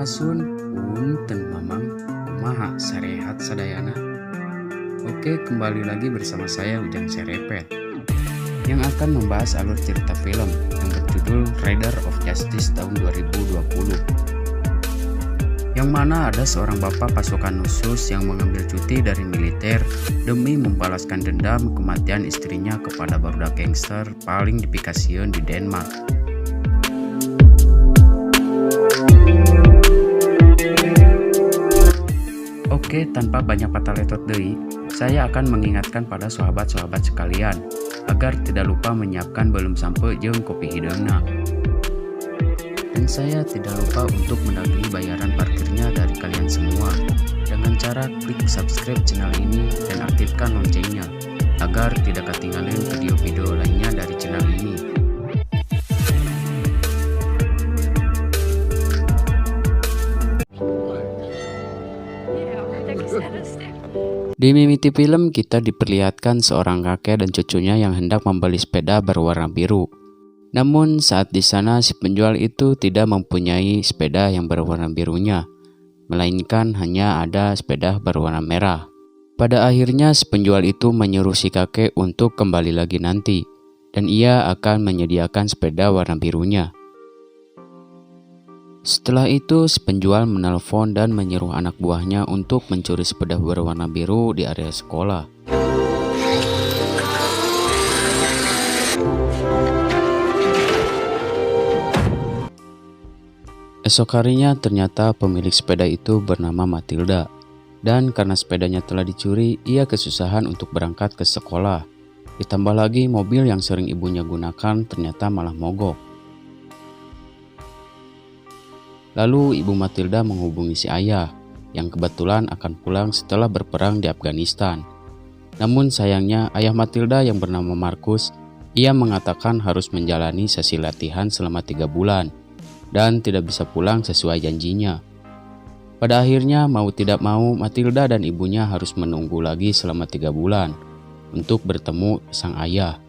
Sampurasun, punten mamang, kumaha sarehat sadayana. Oke, kembali lagi bersama saya Ujang Serepet yang akan membahas alur cerita film yang berjudul Rider of Justice tahun 2020. Yang mana ada seorang bapak pasukan khusus yang mengambil cuti dari militer demi membalaskan dendam kematian istrinya kepada barudak gangster paling dipikasieun di Denmark. Oke, tanpa banyak patah letot deui, saya akan mengingatkan pada sahabat-sahabat sekalian agar tidak lupa menyiapkan belum sampai jeung kopi hidungna. Dan saya tidak lupa untuk menagih bayaran parkirnya dari kalian semua dengan cara klik subscribe channel ini dan aktifkan loncengnya agar tidak ketinggalan video-video lainnya dari channel ini. Di mimiti film kita diperlihatkan seorang kakek dan cucunya yang hendak membeli sepeda berwarna biru. Namun saat di sana si penjual itu tidak mempunyai sepeda yang berwarna birunya, melainkan hanya ada sepeda berwarna merah. Pada akhirnya si penjual itu menyuruh si kakek untuk kembali lagi nanti, dan ia akan menyediakan sepeda warna birunya. Setelah itu, si penjual menelpon dan menyuruh anak buahnya untuk mencuri sepeda berwarna biru di area sekolah. Esok harinya ternyata pemilik sepeda itu bernama Matilda, dan karena sepedanya telah dicuri, ia kesusahan untuk berangkat ke sekolah. Ditambah lagi mobil yang sering ibunya gunakan ternyata malah mogok. Lalu ibu Matilda menghubungi si ayah yang kebetulan akan pulang setelah berperang di Afghanistan. Namun sayangnya ayah Matilda yang bernama Markus, ia mengatakan harus menjalani sesi latihan selama 3 bulan dan tidak bisa pulang sesuai janjinya. Pada akhirnya mau tidak mau Matilda dan ibunya harus menunggu lagi selama 3 bulan untuk bertemu sang ayah.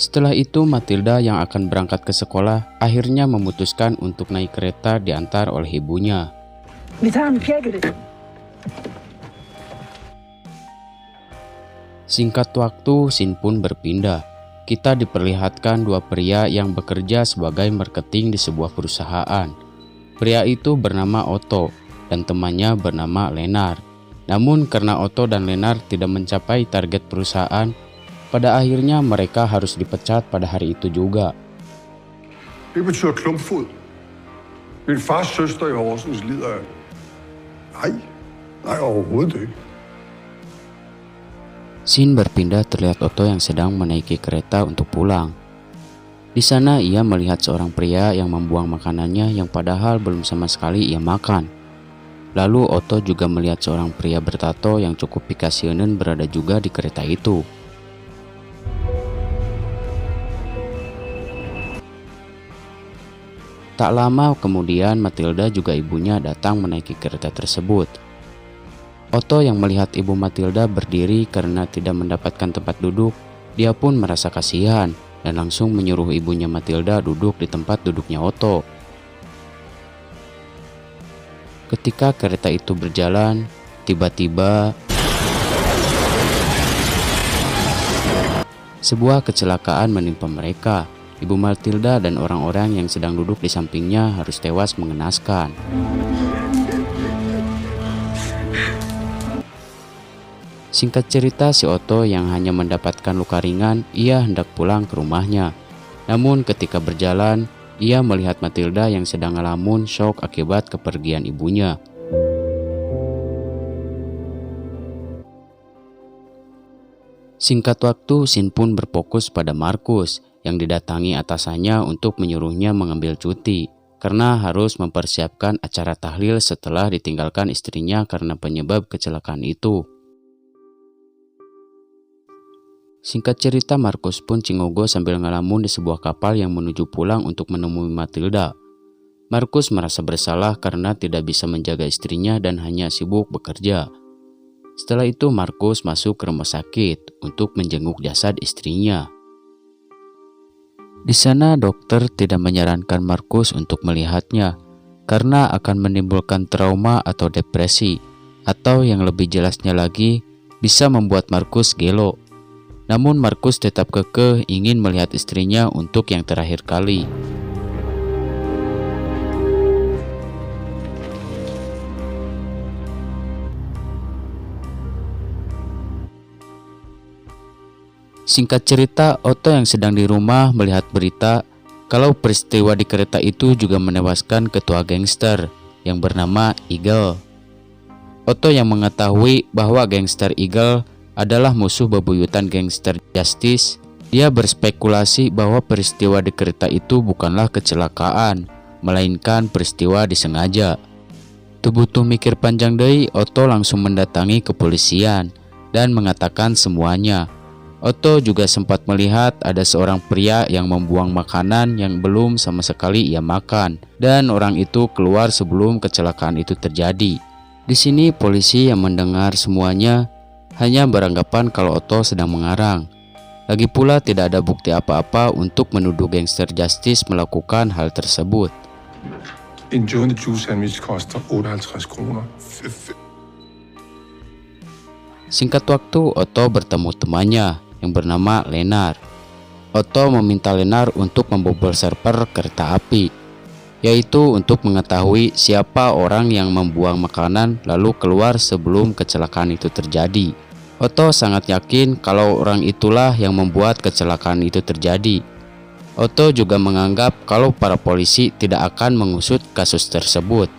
Setelah itu Matilda yang akan berangkat ke sekolah akhirnya memutuskan untuk naik kereta diantar oleh ibunya. Singkat waktu, scene pun berpindah. Kita diperlihatkan dua pria yang bekerja sebagai marketing di sebuah perusahaan. Pria itu bernama Otto dan temannya bernama Lennart. Namun karena Otto dan Lennart tidak mencapai target perusahaan, pada akhirnya mereka harus dipecat pada hari itu juga. Det betyder klumpfod. Min fars søster i Horsens lider af. Nej, overhovedet ikke. Scene berpindah terlihat Otto yang sedang menaiki kereta untuk pulang. Di sana ia melihat seorang pria yang membuang makanannya yang padahal belum sama sekali ia makan. Lalu Otto juga melihat seorang pria bertato yang cukup pikasieun berada juga di kereta itu. Tak lama kemudian Matilda juga ibunya datang menaiki kereta tersebut. Otto yang melihat ibu Matilda berdiri karena tidak mendapatkan tempat duduk, dia pun merasa kasihan dan langsung menyuruh ibunya Matilda duduk di tempat duduknya Otto. Ketika kereta itu berjalan, tiba-tiba sebuah kecelakaan menimpa mereka. Ibu Matilda dan orang-orang yang sedang duduk di sampingnya harus tewas mengenaskan. Singkat cerita, si Otto yang hanya mendapatkan luka ringan, ia hendak pulang ke rumahnya. Namun ketika berjalan, ia melihat Matilda yang sedang ngalamun shock akibat kepergian ibunya. Singkat waktu, scene pun berfokus pada Markus yang didatangi atasannya untuk menyuruhnya mengambil cuti karena harus mempersiapkan acara tahlil setelah ditinggalkan istrinya karena penyebab kecelakaan itu. Singkat cerita, Markus pun cingogo sambil ngelamun di sebuah kapal yang menuju pulang untuk menemui Matilda. Markus merasa bersalah karena tidak bisa menjaga istrinya dan hanya sibuk bekerja. Setelah itu Markus masuk ke rumah sakit untuk menjenguk jasad istrinya. Di sana dokter tidak menyarankan Markus untuk melihatnya karena akan menimbulkan trauma atau depresi, atau yang lebih jelasnya lagi bisa membuat Markus gelo. Namun Markus tetap kekeh ingin melihat istrinya untuk yang terakhir kali. Singkat cerita, Otto yang sedang di rumah melihat berita kalau peristiwa di kereta itu juga menewaskan ketua gangster yang bernama Eagle. Otto yang mengetahui bahwa gangster Eagle adalah musuh bebuyutan gangster Justice, dia berspekulasi bahwa peristiwa di kereta itu bukanlah kecelakaan, melainkan peristiwa disengaja. Teu butuh mikir panjang deui, Otto langsung mendatangi kepolisian dan mengatakan semuanya. Otto juga sempat melihat ada seorang pria yang membuang makanan yang belum sama sekali ia makan, dan orang itu keluar sebelum kecelakaan itu terjadi. Di sini polisi yang mendengar semuanya hanya beranggapan kalau Otto sedang mengarang. Lagi pula tidak ada bukti apa-apa untuk menuduh gangster Justice melakukan hal tersebut. En Johnny Juice sandwich koster 58 kroner. Singkat waktu, Otto bertemu temannya yang bernama Lenar. Otto meminta Lenar untuk membobol server kereta api, yaitu untuk mengetahui siapa orang yang membuang makanan lalu keluar sebelum kecelakaan itu terjadi. Otto sangat yakin kalau orang itulah yang membuat kecelakaan itu terjadi. Otto juga menganggap kalau para polisi tidak akan mengusut kasus tersebut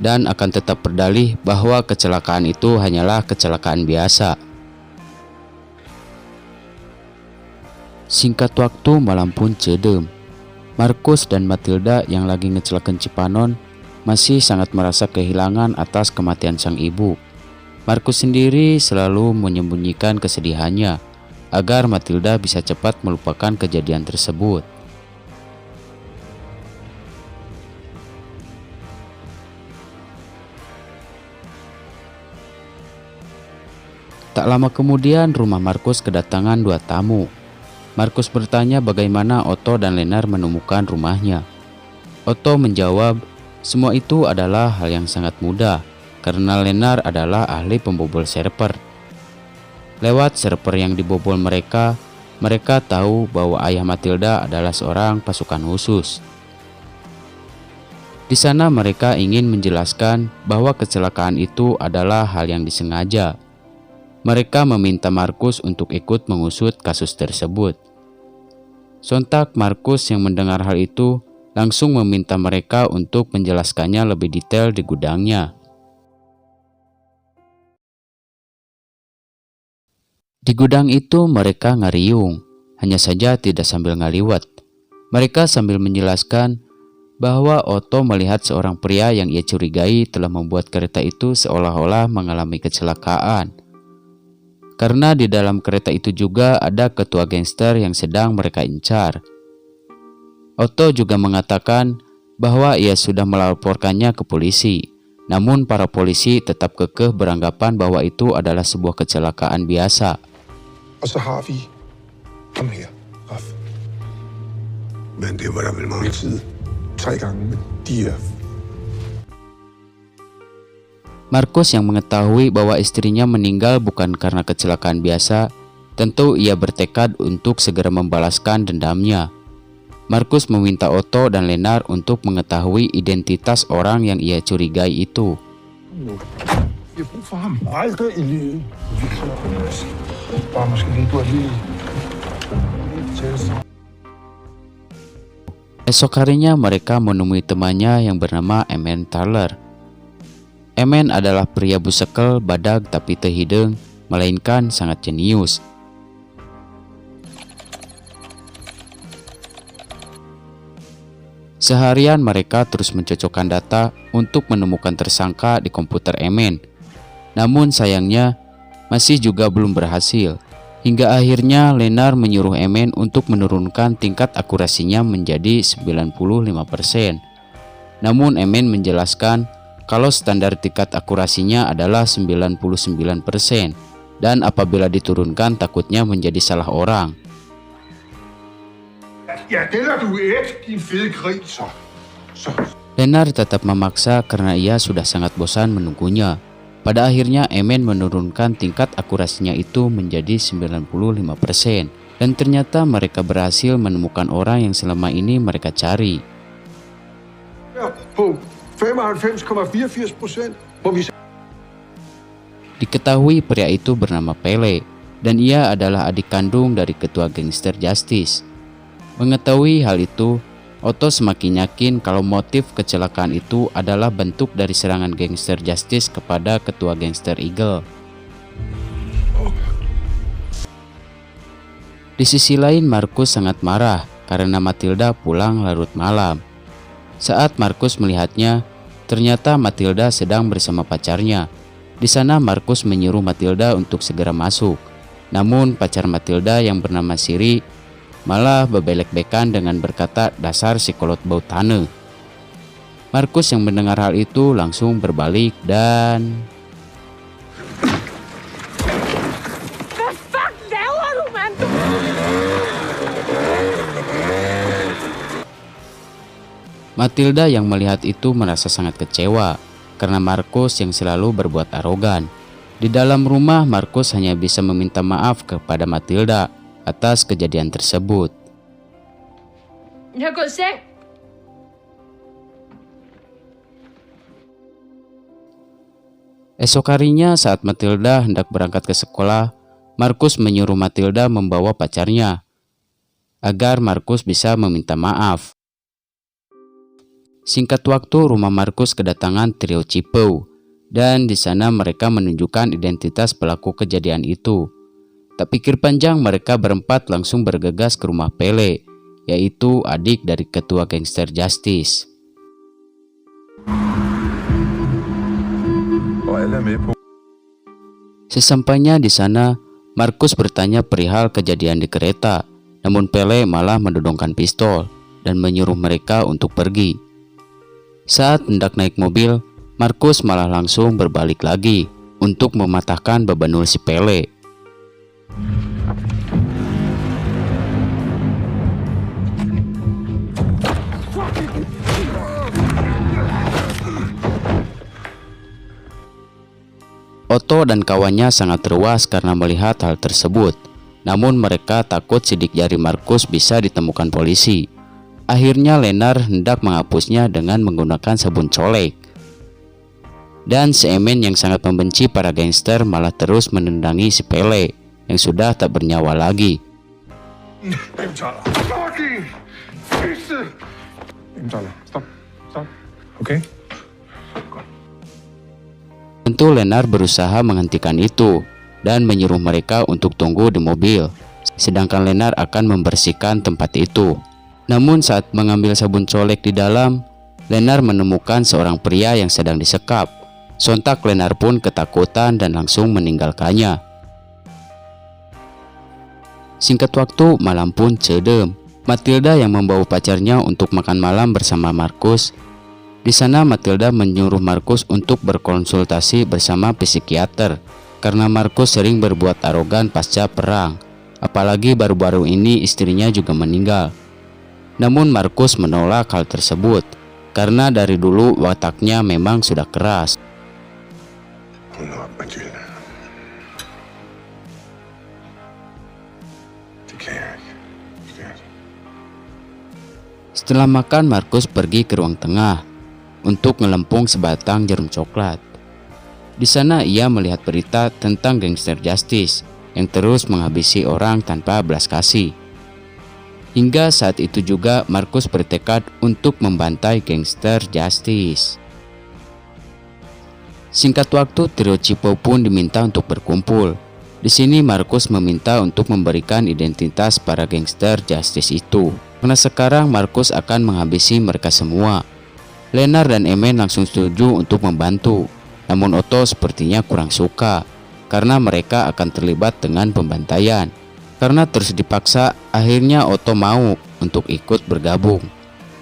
dan akan tetap berdalih bahwa kecelakaan itu hanyalah kecelakaan biasa. Singkat waktu, malam pun cedem. Markus dan Matilda yang lagi ngecelakan Cipanon masih sangat merasa kehilangan atas kematian sang ibu. Markus sendiri selalu menyembunyikan kesedihannya agar Matilda bisa cepat melupakan kejadian tersebut. Tak lama kemudian, rumah Markus kedatangan 2 tamu. Markus bertanya bagaimana Otto dan Lenar menemukan rumahnya. Otto menjawab, semua itu adalah hal yang sangat mudah karena Lenar adalah ahli pembobol server. Lewat server yang dibobol mereka tahu bahwa ayah Matilda adalah seorang pasukan khusus. Di sana mereka ingin menjelaskan bahwa kecelakaan itu adalah hal yang disengaja. Mereka meminta Markus untuk ikut mengusut kasus tersebut. Sontak Markus yang mendengar hal itu langsung meminta mereka untuk menjelaskannya lebih detail di gudangnya. Di gudang itu mereka ngariung, hanya saja tidak sambil ngaliwat. Mereka sambil menjelaskan bahwa Otto melihat seorang pria yang ia curigai telah membuat kereta itu seolah-olah mengalami kecelakaan. Karena di dalam kereta itu juga ada ketua gangster yang sedang mereka incar. Otto juga mengatakan bahwa ia sudah melaporkannya ke polisi. Namun para polisi tetap kekeh beranggapan bahwa itu adalah sebuah kecelakaan biasa. Og så har vi ham her, Raf. Men det var der vel mange tid. 3 gange, men de er... Markus yang mengetahui bahwa istrinya meninggal bukan karena kecelakaan biasa, tentu ia bertekad untuk segera membalaskan dendamnya. Markus meminta Otto dan Lenar untuk mengetahui identitas orang yang ia curigai itu. Jeg har brug for ham. Aldrig i livet. Bare måske lige, du er lige... Esok harinya mereka menemui temannya yang bernama Emen Thaler. Emen adalah pria busekel, badag tapi teu hideung, melainkan sangat jenius. Seharian mereka terus mencocokkan data untuk menemukan tersangka di komputer Emen. Namun sayangnya masih juga belum berhasil. Hingga akhirnya Lenar menyuruh Emen untuk menurunkan tingkat akurasinya menjadi 95%. Namun Emen menjelaskan kalau standar tingkat akurasinya adalah 99% dan apabila diturunkan takutnya menjadi salah orang. Ja, det er du et, din fede gris. Så. Lennart tetap memaksa karena ia sudah sangat bosan menunggunya. Pada akhirnya Emen menurunkan tingkat akurasinya itu menjadi 95%. Dan ternyata mereka berhasil menemukan orang yang selama ini mereka cari. Ja, på 95,84%, hvor vi Diketahui pria itu bernama Pele, dan ia adalah adik kandung dari ketua gangster Justice. Mengetahui hal itu, Otto semakin yakin kalau motif kecelakaan itu adalah bentuk dari serangan gangster Justice kepada ketua gangster Eagle. Di sisi lain, Markus sangat marah karena Matilda pulang larut malam. Saat Markus melihatnya, ternyata Matilda sedang bersama pacarnya. Di sana Markus menyuruh Matilda untuk segera masuk. Namun pacar Matilda yang bernama Siri malah bebelek-bekan dengan berkata dasar psikolog bau tanah. Markus yang mendengar hal itu langsung berbalik dan... Matilda yang melihat itu merasa sangat kecewa karena Markus yang selalu berbuat arogan. Di dalam rumah, Markus hanya bisa meminta maaf kepada Matilda atas kejadian tersebut. Jeg har gået i seng. Esok harinya saat Matilda hendak berangkat ke sekolah, Markus menyuruh Matilda membawa pacarnya agar Markus bisa meminta maaf. Singkat waktu, rumah Markus kedatangan trio Cipau, dan di sana mereka menunjukkan identitas pelaku kejadian itu. Tak pikir panjang, mereka berempat langsung bergegas ke rumah Pele, yaitu adik dari ketua gangster Justice. Sesampainya di sana, Markus bertanya perihal kejadian di kereta, namun Pele malah mendodongkan pistol dan menyuruh mereka untuk pergi. Saat hendak naik mobil, Markus malah langsung berbalik lagi untuk mematahkan bebanul si Pele. Otto dan kawannya sangat teruas karena melihat hal tersebut. Namun mereka takut sidik jari Markus bisa ditemukan polisi. Akhirnya Lennart hendak menghapusnya dengan menggunakan sabun colek. Dan si Emen yang sangat membenci para gangster malah terus menendangi si Pele yang sudah tak bernyawa lagi. Stop. Okay. Tentu Lennart berusaha menghentikan itu dan menyuruh mereka untuk tunggu di mobil. Sedangkan Lennart akan membersihkan tempat itu. Namun saat mengambil sabun colek di dalam, Lennart menemukan seorang pria yang sedang disekap. Sontak Lennart pun ketakutan dan langsung meninggalkannya. Singkat waktu, malam pun cedem. Matilda yang membawa pacarnya untuk makan malam bersama Markus. Di sana Matilda menyuruh Markus untuk berkonsultasi bersama psikiater karena Markus sering berbuat arogan pasca perang. Apalagi baru-baru ini istrinya juga meninggal. Namun Markus menolak hal tersebut karena dari dulu wataknya memang sudah keras. Setelah makan, Markus pergi ke ruang tengah untuk ngelempung sebatang jarum coklat. Di sana ia melihat berita tentang gangster Justice yang terus menghabisi orang tanpa belas kasih. Hingga saat itu juga Markus bertekad untuk membantai gangster Justice. Singkat waktu, trio Cipau pun diminta untuk berkumpul. Di sini Markus meminta untuk memberikan identitas para gangster Justice itu, karena sekarang Markus akan menghabisi mereka semua. Lennart dan Emen langsung setuju untuk membantu, namun Otto sepertinya kurang suka karena mereka akan terlibat dengan pembantaian. Karena terus dipaksa, akhirnya Otto mau untuk ikut bergabung.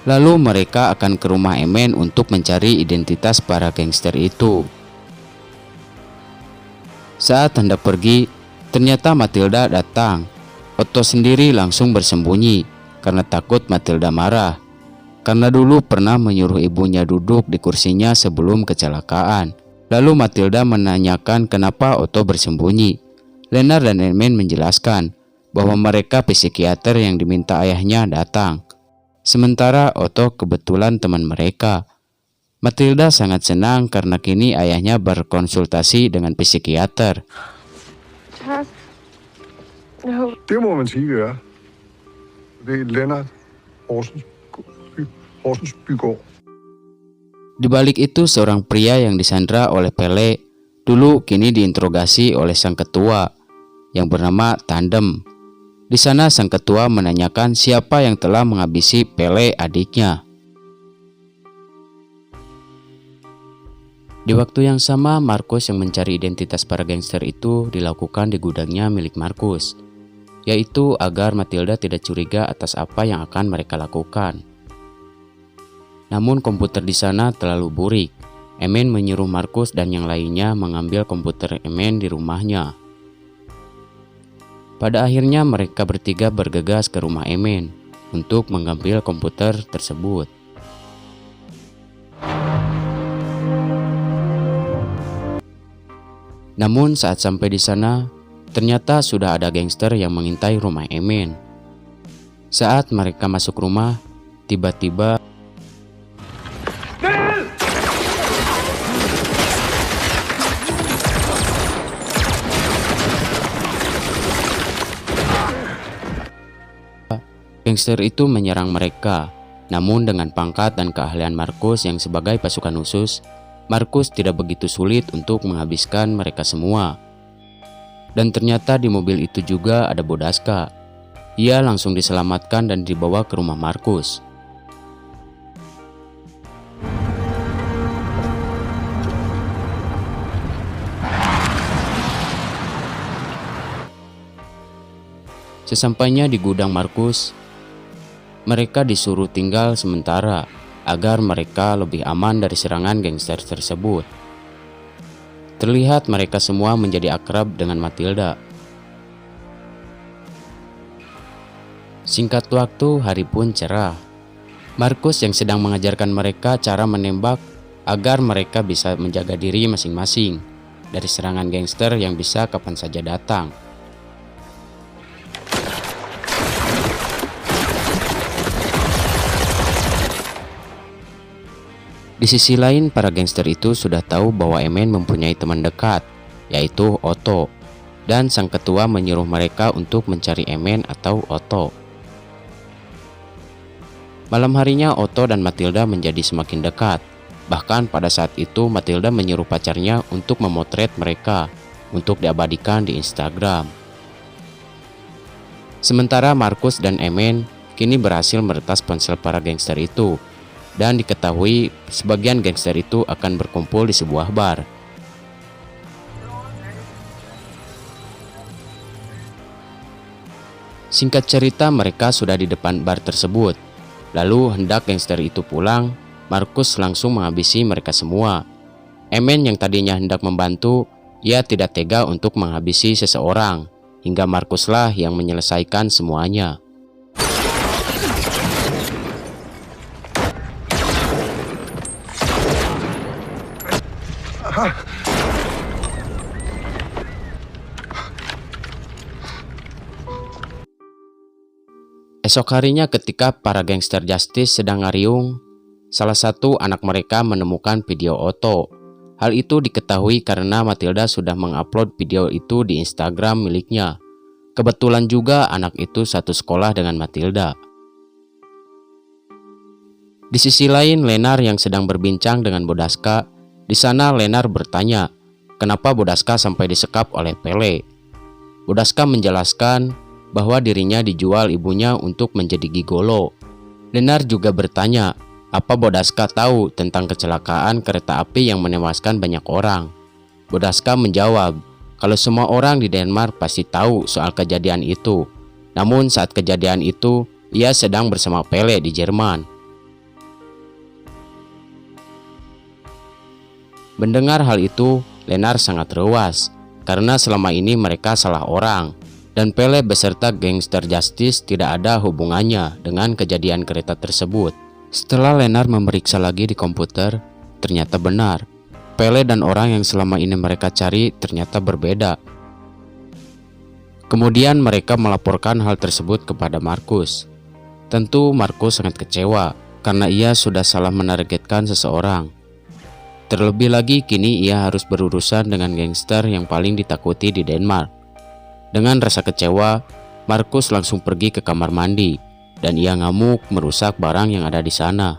Lalu mereka akan ke rumah Emen untuk mencari identitas para gangster itu. Saat hendak pergi, ternyata Matilda datang. Otto sendiri langsung bersembunyi karena takut Matilda marah. Karena dulu pernah menyuruh ibunya duduk di kursinya sebelum kecelakaan. Lalu Matilda menanyakan kenapa Otto bersembunyi. Lennart dan Emin menjelaskan bahwa mereka psikiater yang diminta ayahnya datang. Sementara Otto kebetulan teman mereka. Matilda sangat senang karena kini ayahnya berkonsultasi dengan psikiater. Det må man sige, det er. Det er Lennart Horsens Bygård. Di balik itu seorang pria yang disandra oleh Pele dulu kini diinterogasi oleh sang ketua yang bernama Tandem. Di sana sang ketua menanyakan siapa yang telah menghabisi Pele adiknya. Di waktu yang sama, Markus yang mencari identitas para gangster itu dilakukan di gudangnya milik Markus, yaitu agar Matilda tidak curiga atas apa yang akan mereka lakukan. Namun komputer di sana terlalu burik. Emin menyuruh Markus dan yang lainnya mengambil komputer Emin di rumahnya. Pada akhirnya mereka bertiga bergegas ke rumah Emin untuk mengambil komputer tersebut. Namun saat sampai di sana, ternyata sudah ada gangster yang mengintai rumah Emin. Saat mereka masuk rumah, tiba-tiba gangster itu menyerang mereka. Namun dengan pangkat dan keahlian Markus yang sebagai pasukan khusus, Markus tidak begitu sulit untuk menghabiskan mereka semua. Dan ternyata di mobil itu juga ada Bodaska. Ia langsung diselamatkan dan dibawa ke rumah Markus. Sesampainya di gudang Markus, mereka disuruh tinggal sementara agar mereka lebih aman dari serangan gangster tersebut. Terlihat mereka semua menjadi akrab dengan Matilda. Singkat waktu, hari pun cerah. Markus yang sedang mengajarkan mereka cara menembak agar mereka bisa menjaga diri masing-masing dari serangan gangster yang bisa kapan saja datang. Di sisi lain, para gangster itu sudah tahu bahwa Emin mempunyai teman dekat, yaitu Otto, dan sang ketua menyuruh mereka untuk mencari Emin atau Otto. Malam harinya Otto dan Matilda menjadi semakin dekat. Bahkan pada saat itu Matilda menyuruh pacarnya untuk memotret mereka untuk diabadikan di Instagram. Sementara Markus dan Emin kini berhasil meretas ponsel para gangster itu. Dan diketahui sebagian gangster itu akan berkumpul di sebuah bar. Singkat cerita, mereka sudah di depan bar tersebut. Lalu hendak gangster itu pulang, Markus langsung menghabisi mereka semua. Emin yang tadinya hendak membantu, ia tidak tega untuk menghabisi seseorang, hingga Markuslah yang menyelesaikan semuanya. Esok harinya ketika para gangster Justice sedang ngariung, salah satu anak mereka menemukan video Otto. Hal itu diketahui karena Matilda sudah mengupload video itu di Instagram miliknya. Kebetulan juga anak itu satu sekolah dengan Matilda. Di sisi lain, Lennart yang sedang berbincang dengan Bodaska. Di sana Lennart bertanya, kenapa Bodaska sampai disekap oleh Pele. Bodaska menjelaskan bahwa dirinya dijual ibunya untuk menjadi gigolo. Lennart juga bertanya, apa Bodaska tahu tentang kecelakaan kereta api yang menewaskan banyak orang. Bodaska menjawab, kalau semua orang di Denmark pasti tahu soal kejadian itu. Namun saat kejadian itu, ia sedang bersama Pele di Jerman. Mendengar hal itu, Lennart sangat rewas karena selama ini mereka salah orang Dan Pele beserta gangster Justice tidak ada hubungannya dengan kejadian kereta tersebut. Setelah Lennart memeriksa lagi di komputer, ternyata benar. Pele dan orang yang selama ini mereka cari ternyata berbeda. Kemudian mereka melaporkan hal tersebut kepada Markus. Tentu Markus sangat kecewa karena ia sudah salah menargetkan seseorang. Terlebih lagi kini ia harus berurusan dengan gangster yang paling ditakuti di Denmark. Dengan rasa kecewa, Markus langsung pergi ke kamar mandi dan ia ngamuk merusak barang yang ada di sana.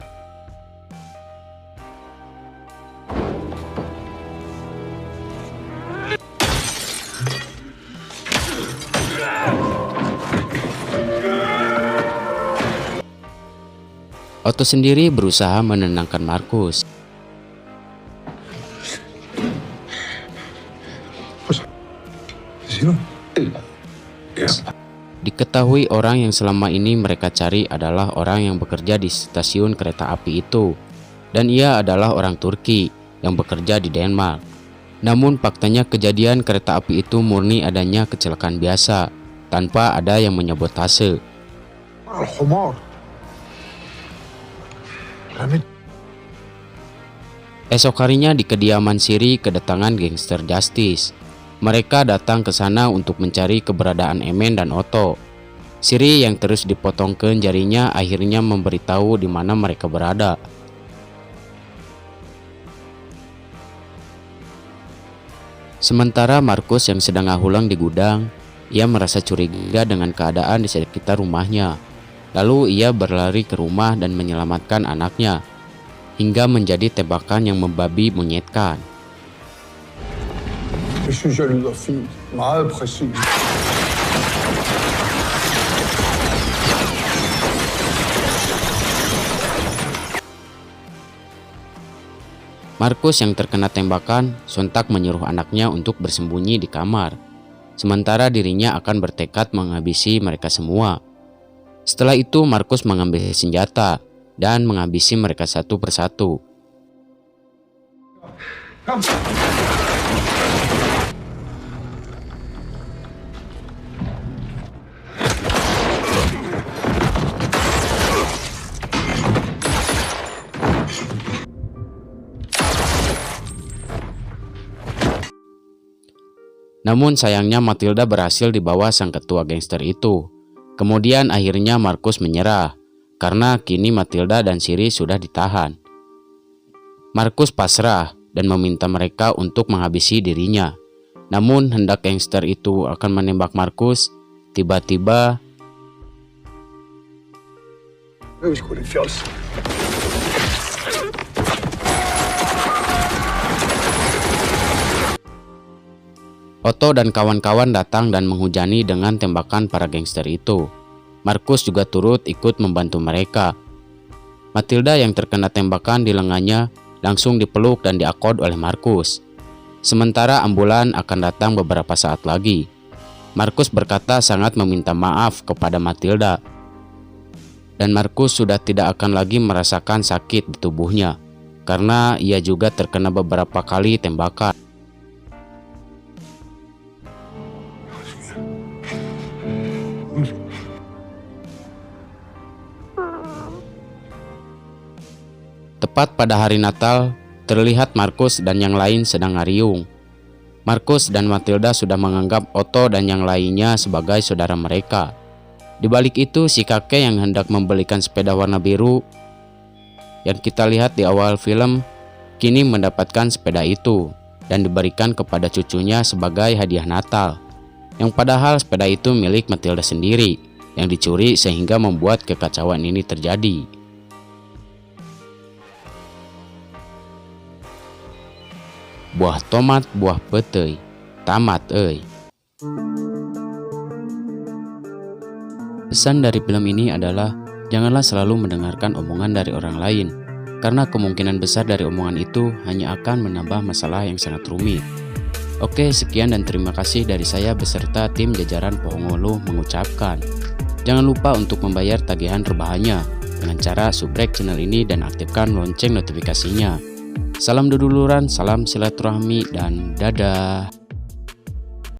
Otto sendiri berusaha menenangkan Markus. Diketahui orang yang selama ini mereka cari adalah orang yang bekerja di stasiun kereta api itu, dan ia adalah orang Turki yang bekerja di Denmark. Namun faktanya kejadian kereta api itu murni adanya kecelakaan biasa, tanpa ada yang menyabotase. Esok harinya di kediaman Siri kedatangan gangster Justice. Mereka datang ke sana untuk mencari keberadaan Emen dan Otto. Siri yang terus dipotongkan jarinya akhirnya memberitahu di mana mereka berada. Sementara Markus yang sedang ngahulang di gudang, ia merasa curiga dengan keadaan di sekitar rumahnya. Lalu ia berlari ke rumah dan menyelamatkan anaknya, hingga menjadi tembakan yang membabi monyetkan. Det synes jeg lyder fint. Meget præcis. Markus yang terkena tembakan sontak menyuruh anaknya untuk bersembunyi di kamar. Sementara dirinya akan bertekad menghabisi mereka semua. Setelah itu Markus mengambil senjata dan menghabisi mereka satu persatu. Namun sayangnya Matilda berhasil dibawa sang ketua gangster itu. Kemudian akhirnya Markus menyerah, karena kini Matilda dan Siri sudah ditahan. Markus pasrah dan meminta mereka untuk menghabisi dirinya. Namun hendak gangster itu akan menembak Markus, tiba-tiba Otto dan kawan-kawan datang dan menghujani dengan tembakan para gangster itu. Markus juga turut ikut membantu mereka. Matilda yang terkena tembakan di lengannya langsung dipeluk dan diakod oleh Markus. Sementara ambulan akan datang beberapa saat lagi. Markus berkata sangat meminta maaf kepada Matilda. Dan Markus sudah tidak akan lagi merasakan sakit di tubuhnya, karena ia juga terkena beberapa kali tembakan. Tepat pada hari Natal, terlihat Markus dan yang lain sedang ngariung. Markus dan Matilda sudah menganggap Otto dan yang lainnya sebagai saudara mereka. Di balik itu, si kakek yang hendak membelikan sepeda warna biru yang kita lihat di awal film, kini mendapatkan sepeda itu dan diberikan kepada cucunya sebagai hadiah Natal. Yang padahal sepeda itu milik Matilda sendiri, yang dicuri sehingga membuat kekacauan ini terjadi. Buah tomat, buah petei, tamat euy. Pesan dari film ini adalah janganlah selalu mendengarkan omongan dari orang lain, karena kemungkinan besar dari omongan itu hanya akan menambah masalah yang sangat rumit. Oke, sekian dan terima kasih dari saya beserta tim jajaran Pohongolo mengucapkan jangan lupa untuk membayar tagihan rebahannya dengan cara subrek channel ini dan aktifkan lonceng notifikasinya. Salam duduluran, salam silaturahmi, dan dadah.